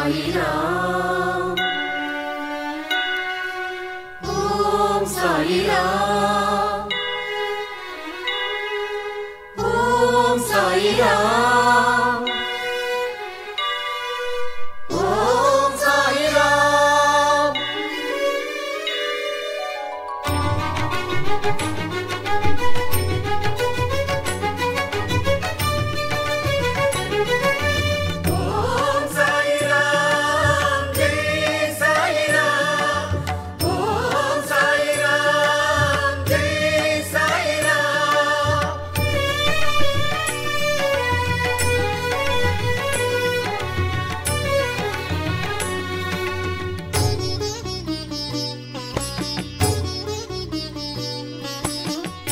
साई राम, ओम साई राम, ओम साई राम, ओम साई राम।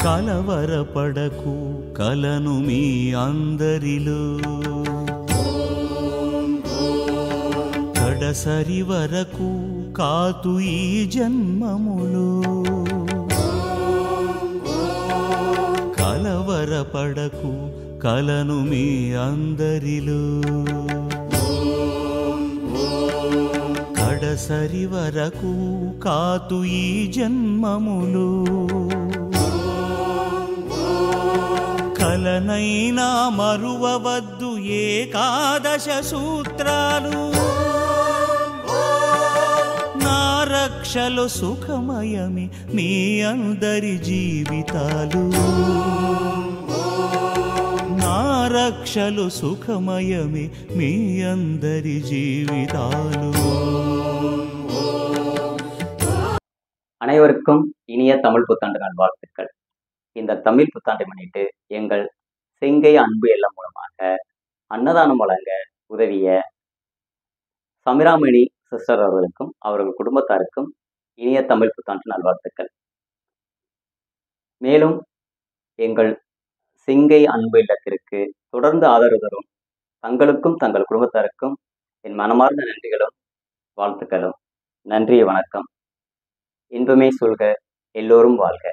కలవరపడకు కలను మీ అందరిలో, కడసరి వరకు కాతు ఈ జన్మములో. కలవరపడకు కలను మీ అందరిలో, కడసరి వరకు కాతు ఈ జన్మములో. కలనైనా మరువవద్దు ఏకాదశ సూత్రాలు, నా రక్షలు సుఖమయమి మీ అందరి జీవితాలు. నా రక్షలు సుఖమయమి మీ అందరి జీవితాలు. அனைவருக்கும் இனிய தமிழ் புத்தாண்டு நல்வாழ்த்துக்கள். இந்த தமிழ் புத்தாண்டை முன்னிட்டு எங்கள் செங்கை அன்பு இல்லம் மூலமாக அன்னதானம் வழங்க உதவிய சமிராமணி சிஸ்டர் அவர்களுக்கும் அவர்கள் குடும்பத்தாருக்கும் இனிய தமிழ் புத்தாண்டு நல்வாழ்த்துக்கள். மேலும் எங்கள் செங்கை அன்பு இல்லத்திற்கு தொடர்ந்து ஆதரவு தரும் தங்களுக்கும் தங்கள் குடும்பத்தாருக்கும் என் மனமார்ந்த நன்றிகளும் வாழ்த்துக்களும். நன்றி, வணக்கம். இன்பமே சொல்க, எல்லோரும் வாழ்க.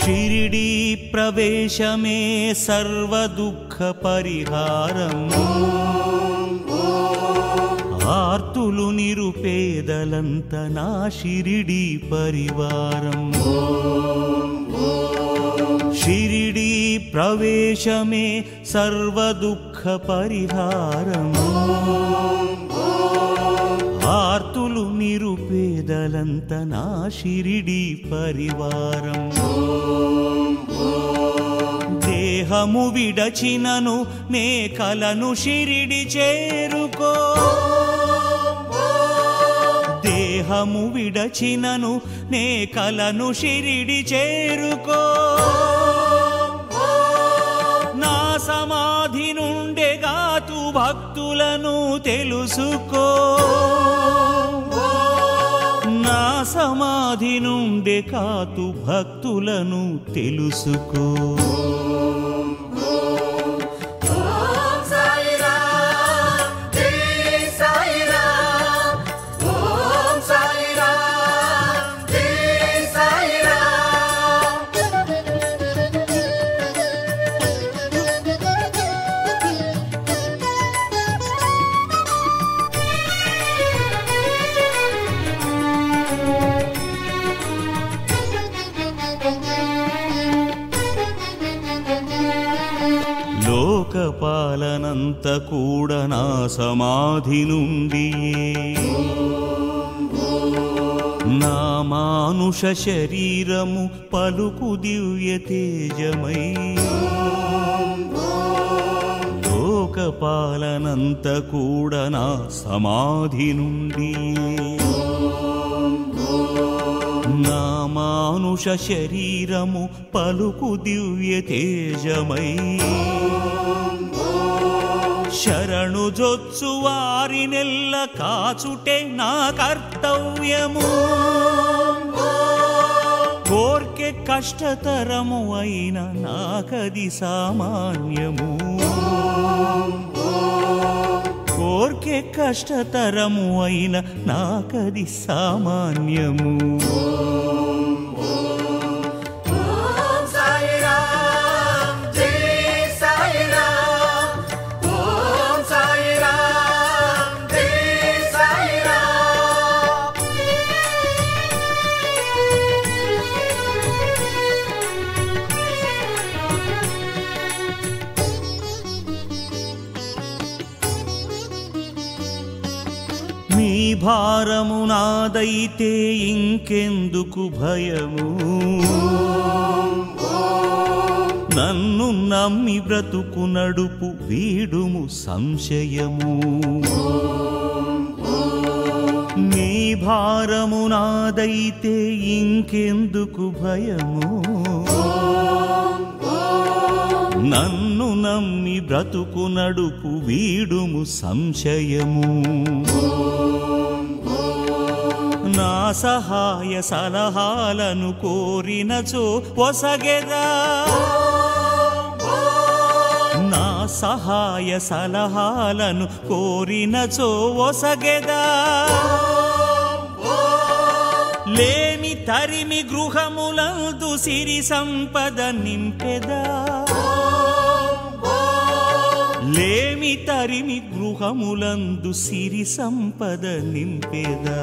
షిరిడీ ప్రవేశమే సర్వ దుఃఖ పరిహారం, ఆర్తులు నిరుపేదలంత నా షిరిడీ పరివారం. షిరిడీ ప్రవేశమే సర్వ దుఃఖ పరిహారం, ఆర్తులు నిరుపేదలంత నా షిరిడీ పరివారం. దేహము విడచినను నే కలను షిరిడి చేరుకో, దేహము విడచినను నే కలను షిరిడి చేరుకో. నా సమాధి నుండే గాతు భక్తులను తెలుసుకో, నా సమాధి నుండే కాతు భక్తులను తెలుసుకో. లోకపాలనంత కూడా నా సమాధి నుండి, నా మానుష శరీరము పలుకు దివ్య తేజమై. లోకపాలనంత కూడా నా సమాధి నుండి, నా మానుష శరీరము పలుకు దివ్య తేజమై. శరణు జొచ్చు వారినెల్ల కాచుటే నా కర్తవ్యము కోర్కె కష్టతరము అయిన నాకది సామాన్యము కోర్కె కష్టతరము అయిన నాకది సామాన్యము మీ భారము నాదైతే ఇంకెందుకు భయము నన్ను నమ్మి బ్రతుకు నడుపు వీడుము సంశయము మీ భారము నాదైతే ఇంకెందుకు భయము నన్ను నమ్మి బ్రతుకు నడుపు వీడుము సంశయము నా సహాయ సలహాలను కోరినచో ఒసగెదా నా సహాయ సలహాలను కోరినచో ఒసగెదా లేమి తరిమి గృహములందు సిరి సంపద నింపెదా లేమి తరిమి గృహములందు సిరి సంపద నింపెదా